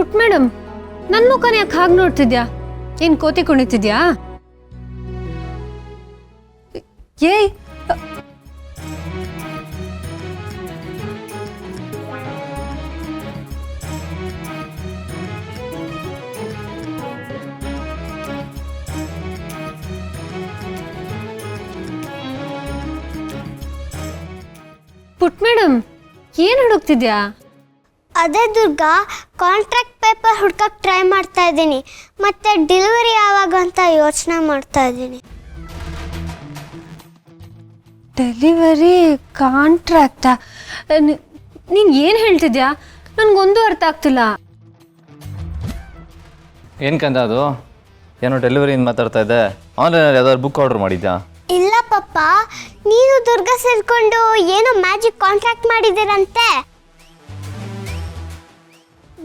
ಪುಟ್ madam, ನನ್ನ ಮುಖನ ಯಾಕೆ ಹಾಗೆ ನೋಡ್ತಿದ್ಯಾ? ಏನ್ ಕೋತಿ ಕುಣಿತಿದ್ಯಾ? ಏಯ್, ಪುಟ್ ಮೇಡಮ್, ಏನ್ ಹುಡುಕ್ತಿದ್ಯಾ? ಅದೇ ದುರ್ಗಾ, ಕಾಂಟ್ರಾಕ್ಟ್ ಪೇಪರ್ ಹುಡ್ಕಕ್ಕೆ ಟ್ರೈ ಮಾಡ್ತಾ ಇದ್ದೀನಿ. ಮತ್ತೆ ಡೆಲಿವರಿ ಯಾವಾಗ ಅಂತ ಯೋಚನೆ ಮಾಡ್ತಾ ಇದ್ದೀನಿ. ಡೆಲಿವರಿ ಕಾಂಟ್ರಾಕ್ಟಾ? ನೀನು ಏನು ಹೇಳ್ತಿದ್ಯಾ? ನನಗೊಂದು ಅರ್ಥ ಆಗ್ತಿಲ್ಲ. ಏನು ಕಂದ ಅದು? ಏನೋ ಡೆಲಿವರಿಯಿಂದ ಮಾತಾಡ್ತಾ ಇದ್ದೆ. ಆನ್ಲೈನಲ್ಲಿ ಯಾವ್ದಾದ್ರು ಬುಕ್ ಆರ್ಡರ್ ಮಾಡಿದ್ಯಾ? ಇಲ್ಲ ಪಪ್ಪ, ನೀನು ದುರ್ಗಾ ಸೇರ್ಕೊಂಡು ಏನೋ ಮ್ಯಾಜಿಕ್ ಕಾಂಟ್ರಾಕ್ಟ್ ಮಾಡಿದ್ದೀರಂತೆ.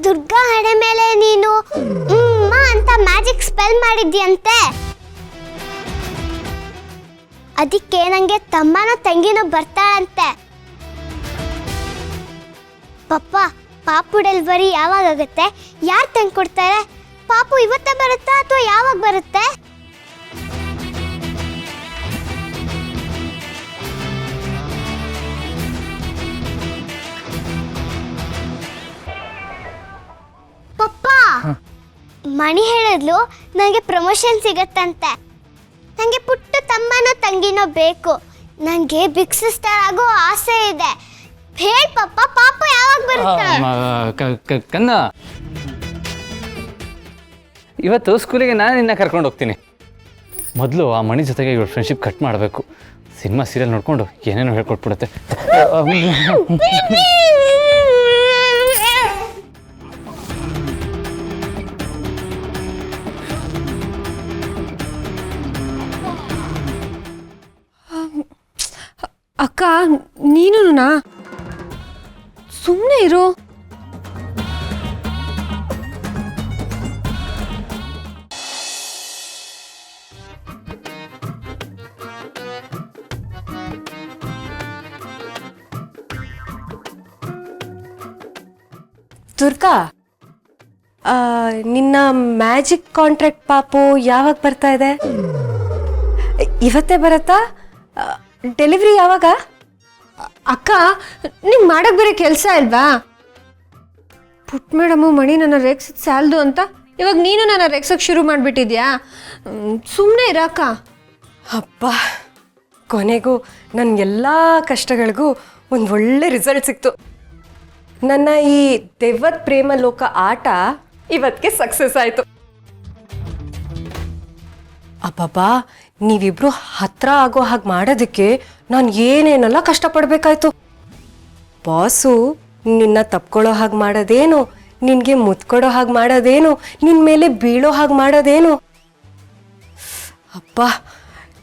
ದುರ್ಗಾ ಹಣೆ ಮೇಲೆ ನೀನು ಅಂತ ಮ್ಯಾಜಿಕ್ ಸ್ಪೆಲ್ ಮಾಡಿದ್ಯಂತೆ. ಅದಕ್ಕೆ ನನಗೆ ತಮ್ಮನೋ ತಂಗಿನೋ ಬರ್ತಾಳಂತೆ. ಪಪ್ಪ, ಪಾಪು ಡೆಲಿವರಿ ಯಾವಾಗ ಆಗುತ್ತೆ? ಯಾರು ತಂದು ಕೊಡ್ತಾರೆ? ಪಾಪು ಇವತ್ತೇ ಬರುತ್ತಾ ಅಥವಾ ಯಾವಾಗ ಬರುತ್ತೆ? ಪಪ್ಪ, ಮಣಿ ಹೇಳಿದ್ಲು ನನಗೆ ಪ್ರಮೋಷನ್ ಸಿಗತ್ತಂತೆ. ನನಗೆ ಪುಟ್ಟ ತಮ್ಮನೋ ತಂಗಿನೋ ಬೇಕು. ನನಗೆ ಬಿಗ್ ಸಿಸ್ಟರ್ ಆಗೋ ಆಸೆ ಇದೆ. ಹೇಳಿ ಪಪ್ಪ, ಪಾಪ ಯಾವಾಗ ಬರುತ್ತೆ? ಕಂದ, ಇವತ್ತು ಸ್ಕೂಲಿಗೆ ನಾನು ನಿನ್ನ ಕರ್ಕೊಂಡು ಹೋಗ್ತೀನಿ. ಮೊದಲು ಆ ಮಣಿ ಜೊತೆಗೆ ಇವಳು ಫ್ರೆಂಡ್ಶಿಪ್ ಕಟ್ ಮಾಡಬೇಕು. ಸಿನಿಮಾ ಸೀರಿಯಲ್ ನೋಡಿಕೊಂಡು ಏನೇನೋ ಹೇಳ್ಕೊಟ್ಬಿಡುತ್ತೆ. ಅಕ್ಕ, ನೀನುನಾ? ಸುಮ್ಮನೆ ಇರು. ದುರ್ಗಾ, ನಿನ್ನ ಮ್ಯಾಜಿಕ್ ಕಾಂಟ್ರಾಕ್ಟ್ ಪಾಪು ಯಾವಾಗ ಬರ್ತಾ ಇದೆ? ಇವತ್ತೇ ಬರುತ್ತಾ? ಡೆಲಿವರಿ ಯಾವಾಗ? ಅಕ್ಕ, ನಿಂಗೆ ಮಾಡಕ್ಕೆ ಬೇರೆ ಕೆಲಸ ಇಲ್ವಾ? ಪುಟ್ ಮೇಡಮು ಮಣಿ ನನ್ನ ರೇಗ್ಸಕ್ಕೆ ಸಾಲದು ಅಂತ ಇವಾಗ ನೀನು ನನ್ನ ರೇಗ್ಸಕ್ಕೆ ಶುರು ಮಾಡಿಬಿಟ್ಟಿದ್ಯಾ? ಸುಮ್ಮನೆ ಇರಕ್ಕ. ಅಪ್ಪ, ಕೊನೆಗೂ ನನ್ನ ಎಲ್ಲ ಕಷ್ಟಗಳಿಗೂ ಒಂದು ಒಳ್ಳೆ ರಿಸಲ್ಟ್ ಸಿಕ್ತು. ನನ್ನ ಈ ದೆವ್ವದ ಪ್ರೇಮ ಲೋಕ ಆಟ ಇವತ್ತಿಗೆ ಸಕ್ಸಸ್ ಆಯಿತು. ಅಬ್ಬಬ್ಬಾ, ನೀವಿಬ್ರು ಹತ್ರ ಆಗೋ ಹಾಗೆ ಮಾಡೋದಕ್ಕೆ ನಾನು ಏನೇನೆಲ್ಲ ಕಷ್ಟಪಡಬೇಕಾಯ್ತು. ಬಾಸು ನಿನ್ನ ತಪ್ಕೊಳ್ಳೋ ಹಾಗೆ ಮಾಡೋದೇನು, ನಿನಗೆ ಮುತ್ಕೊಡೋ ಹಾಗೆ ಮಾಡೋದೇನು, ನಿನ್ನ ಮೇಲೆ ಬೀಳೋ ಹಾಗೆ ಮಾಡೋದೇನು. ಅಪ್ಪ,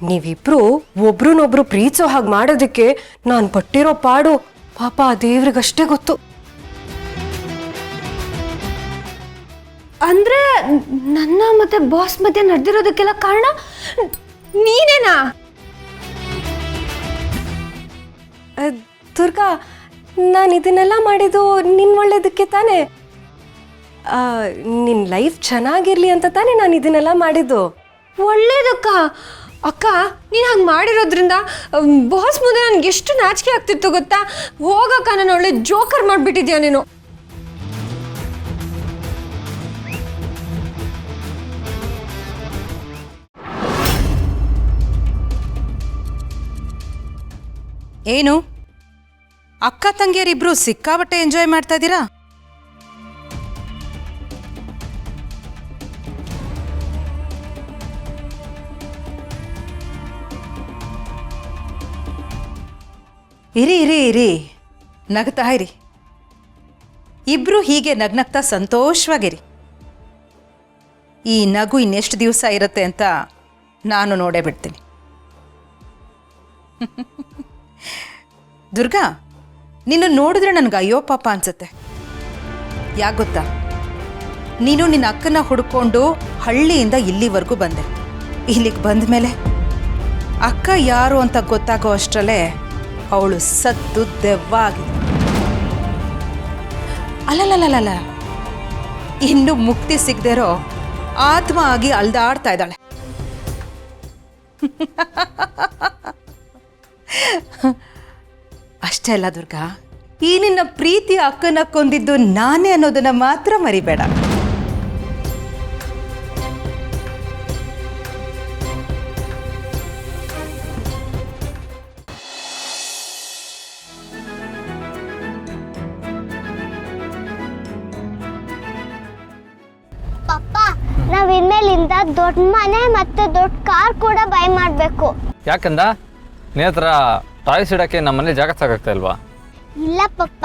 ನೀವಿಬ್ರು ಒಬ್ರನ್ನೊಬ್ರು ಪ್ರೀತಿಸೋ ಹಾಗೆ ಮಾಡೋದಕ್ಕೆ ನಾನು ಪಟ್ಟಿರೋ ಪಾಡು ಪಾಪ ಆ ದೇವ್ರಿಗಷ್ಟೇ ಗೊತ್ತು. ಅಂದ್ರೆ ನನ್ನ ಮತ್ತೆ ಬಾಸ್ ಮಧ್ಯೆ ನಡೆದಿರೋದಕ್ಕೆಲ್ಲ ಕಾರಣ ನೀನೇನಾ? ದುರ್ಗಾ, ನಾನು ಇದನ್ನೆಲ್ಲ ಮಾಡಿದ್ದು ನಿನ್ನ ಒಳ್ಳೇದಕ್ಕೆ ತಾನೇ. ನಿನ್ನ ಲೈಫ್ ಚೆನ್ನಾಗಿರ್ಲಿ ಅಂತ ತಾನೇ ನಾನು ಇದನ್ನೆಲ್ಲ ಮಾಡಿದ್ದು. ಒಳ್ಳೇದಕ್ಕ. ಅಕ್ಕ, ನೀನು ಹಂಗೆ ಮಾಡಿರೋದ್ರಿಂದ ಬಾಸ್ ಮುಂದೆ ನನಗೆ ಎಷ್ಟು ನಾಚಿಕೆ ಆಗ್ತಿತ್ತು ಗೊತ್ತಾ? ಹೋಗಕ್ಕ, ನಾನು ಒಳ್ಳೆ ಜೋಕರ್ ಮಾಡಿಬಿಟ್ಟಿದ್ಯಾ ನೀನು. ಏನು ಅಕ್ಕ ತಂಗಿಯರಿಬ್ರು ಸಿಕ್ಕಾಬಟ್ಟೆ ಎಂಜಾಯ್ ಮಾಡ್ತಾ ಇದ್ದೀರಾ? ಇರಿ ಇರಿ ಇರಿ, ನಗ್ತಾ ಇರಿ. ಇಬ್ರು ಹೀಗೆ ನಗ್ನಗ್ತಾ ಸಂತೋಷವಾಗಿರಿ. ಈ ನಗು ಇನ್ನೆಷ್ಟು ದಿವಸ ಇರುತ್ತೆ ಅಂತ ನಾನು ನೋಡೇ ಬಿಡ್ತೀನಿ. ದುರ್ಗಾ, ನಿನ್ನ ನೋಡಿದ್ರೆ ನನಗೆ ಅಯ್ಯೋ ಪಾಪ ಅನ್ಸುತ್ತೆ. ಯಾಕೆ ಗೊತ್ತಾ? ನೀನು ನಿನ್ನ ಅಕ್ಕನ ಹುಡ್ಕೊಂಡು ಹಳ್ಳಿಯಿಂದ ಇಲ್ಲಿವರೆಗೂ ಬಂದೆ. ಇಲ್ಲಿಗೆ ಬಂದ ಮೇಲೆ ಅಕ್ಕ ಯಾರು ಅಂತ ಗೊತ್ತಾಗೋ ಅಷ್ಟರಲ್ಲೇ ಅವಳು ಸತ್ತು ದೆವ್ವ ಆಗಿದೆ. ಅಲ್ಲಲ್ಲ, ಇನ್ನು ಮುಕ್ತಿ ಸಿಗದಿರೋ ಆತ್ಮ ಆಗಿ ಅಲ್ದಾಡ್ತಾ ಇದ್ದಾಳೆ. ಅಷ್ಟೇ ಅಲ್ಲ ದುರ್ಗಾ, ಈ ನಿನ್ನ ಪ್ರೀತಿ ಅಕ್ಕನ ಕೊಂದಿದ್ದು ನಾನೇ ಅನ್ನೋದನ್ನ ಮಾತ್ರ ಮರಿಬೇಡ. ಪಪ್ಪ, ನಾವ್ ಇನ್ಮೇಲಿಂದ ದೊಡ್ಡ ಮನೆ ಮತ್ತೆ ದೊಡ್ಡ ಕಾರ್ ಕೂಡ ಬೈ ಮಾಡ್ಬೇಕು. ಯಾಕಂದ ನಿನ್ನ ಹತ್ರ ಟಾಯ್ಸ್ ಇಡಕ್ಕೆ ನಮ್ಮ ಮನೇಲಿ ಜಾಗ ಸಾಕಾಗ್ತಾ ಇಲ್ವಾ? ಇಲ್ಲ ಪಪ್ಪ,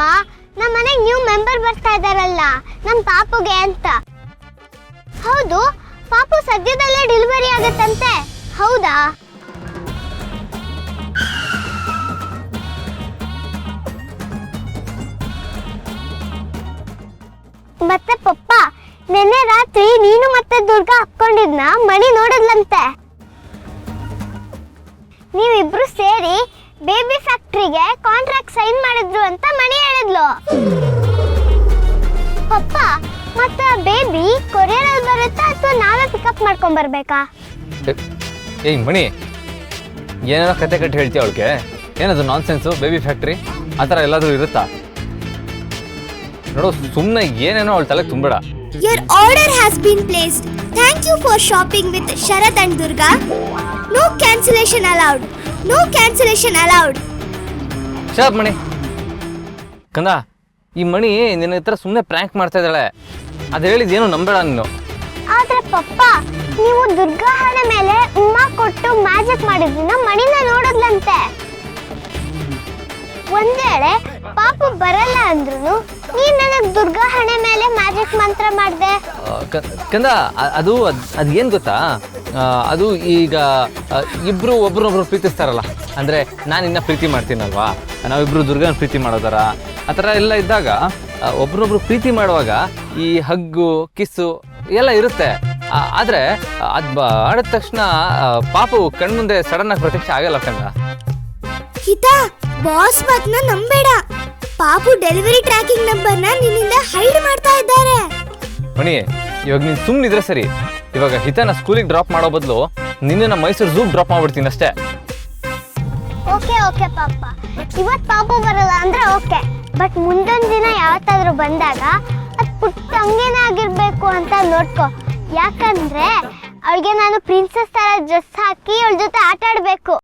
ನಮ್ಮ ಮನೆಗೆ ನ್ಯೂ ಮೆಂಬರ್ ಬರ್ತಾ ಇದಾರಲ್ಲ, ನಮ್ ಪಾಪುಗೆ ಅಂತ. ಹೌದು, ಪಾಪು ಸದ್ಯದಲ್ಲೇ ಡೆಲಿವರಿ ಆಗತ್ತಂತೆ, ಹೌದಾ? ಮತ್ತೆ ಪಪ್ಪ, ನಿನ್ನೆ ರಾತ್ರಿ ನೀನು ಮತ್ತೆ ದುರ್ಗಾ ಹಾಕೊಂಡಿದ್ನ ಮಣಿ ನೋಡಿದ್ಲಂತೆ. ನೀವಿಬ್ರು ಸೇರಿ ಬೇಬಿ ಫ್ಯಾಕ್ಟ್ರಿಗೆ ಕಾಂಟ್ರಾಕ್ಟ್ ಸೈನ್ ಮಾಡಿದ್ರು ಅಂತ ಮಣಿ ಹೇಳಿದ್ಲು. ಪಪ್ಪ, ಮತ್ತೆ ಬೇಬಿ ಕೊರಿಯರ್ ಅಲ್ಲಿ ಬರುತ್ತಾ ಅಥವಾ ನಾವೇ ಪಿಕಪ್ ಮಾಡ್ಕೊಂಡ್ ಬರ್ಬೇಕಾ? ಏಯ್ ಮಣಿ, ಏನೇನೋ ಕತೆ ಕಟ್ಟಿ ಹೇಳ್ತೀಯ ಅವಳಿಗೆ. ಏನದು ನಾನ್ಸೆನ್ಸು? ಬೇಬಿ ಫ್ಯಾಕ್ಟ್ರಿ ಆ ಥರ ಎಲ್ಲಾದರೂ ಇರುತ್ತಾ? ನೋಡು, ಸುಮ್ಮನೆ ಏನೇನೋ ಅವಳ ತಲೆಗೆ ತುಂಬಬೇಡ. Your order has been placed. Thank you for shopping with Sharat and Durga. No cancellation allowed. No cancellation allowed. Shop ಮಣಿ. ಕಂದ, ಈ ಮಣಿ ನಿನ್ನ ಹತ್ರ ಸುಮ್ಮನೆ ಪ್ರ್ಯಾಂಕ್ ಮಾಡ್ತಾ ಇದ್ದಾಳೆ. ಅದು ಹೇಳಿದ್ದೇನು ನಂಬೇಡ ನೀನು. ಆದ್ರೆ ಪಪ್ಪ, ನೀವು ದುರ್ಗಾ ಹಣೆ ಮೇಲೆ ಉಮ್ಮ ಕೊಟ್ಟು ಮ್ಯಾಜಿಕ್ ಮಾಡಿದ್ನ ಮಣಿನ ನೋಡಿದ್ಲಂತೆ. ಒಂದ್ ವೇಳೆ ಪಾಪು ಬರಲ್ಲ ಅಂದ್ರು ನೀನ್ ನನಗ್ ದುರ್ಗಾ ಹಣೆ ಮೇಲೆ ಮ್ಯಾಜಿಕ್ ಮಂತ್ರ ಮಾಡ್ದೆ. ಕಂದ, ಅದು ಏನು ಗೊತ್ತಾ, ಅದು ಈಗ ಇಬ್ರು ಒಬ್ರನ್ನೊಬ್ರು ಪ್ರೀತಿಸ್ತಾರಲ್ಲ, ಅಂದರೆ ನಾನು ಇನ್ನ ಪ್ರೀತಿ ಮಾಡ್ತೀನಲ್ವಾ, ನಾವಿಬ್ರು ದುರ್ಗನ ಪ್ರೀತಿ ಮಾಡೋದಾರ ಆ ಥರ ಎಲ್ಲ ಇದ್ದಾಗ ಒಬ್ರನ್ನೊಬ್ರು ಪ್ರೀತಿ ಮಾಡುವಾಗ ಈ ಹಗ್ಗು ಕಿಸ್ಸು ಎಲ್ಲ ಇರುತ್ತೆ. ಆದರೆ ಅದು ಆಡಿದ ತಕ್ಷಣ ಪಾಪು ಕಣ್ಮುಂದೆ ಸಡನ್ನಾಗಿ ಪ್ರತ್ಯಕ್ಷ ಆಗಲ್ಲ ಕಂದ. ಹಿತಾ, ಬಾಸ್ ಮಾತನ್ನ ನಂಬೇಡ. ಪಾಪು ಡೆಲಿವರಿ ಟ್ರ್ಯಾಕಿಂಗ್ ನಂಬರ್ನ ನಿನ್ನಿಂದ ಹೈಡ್ ಮಾಡ್ತಾ ಇದ್ದಾರೆ. ಮಣಿ, ಇವಾಗ ನೀನು ಸುಮ್ಮನಿದ್ರೆ ಸರಿ. ಇವಾಗ ಹಿತನ ಸ್ಕೂಲಿಗೆ ಡ್ರಾಪ್ ಮಾಡೋ ಬದಲು ನಿನ್ನ ಮೈಸೂರು ಝೂಗೆ ಡ್ರಾಪ್ ಮಾಡ್ಬಿಡ್ತೀನಿ ಅಷ್ಟೇ. ಓಕೆ ಓಕೆ ಪಾಪ, ಇವತ್ತು ಪಾಪು ಬರಲ್ಲ ಅಂದ್ರೆ ಓಕೆ, ಬಟ್ ಮುಂದೊಂದು ದಿನ ಯಾವತ್ತಾದ್ರೂ ಬಂದಾಗ ಅದು ಪುಟ್ಟ ಹಂಗೇನೇ ಆಗಿರ್ಬೇಕು ಅಂತ ನೋಡ್ಕೊ. ಯಾಕಂದ್ರೆ ಅವಳಿಗೆ ನಾನು ಪ್ರಿನ್ಸೆಸ್ ತರ ಡ್ರೆಸ್ ಹಾಕಿ ಅವಳ ಜೊತೆ ಆಟ ಆಡ್ಬೇಕು.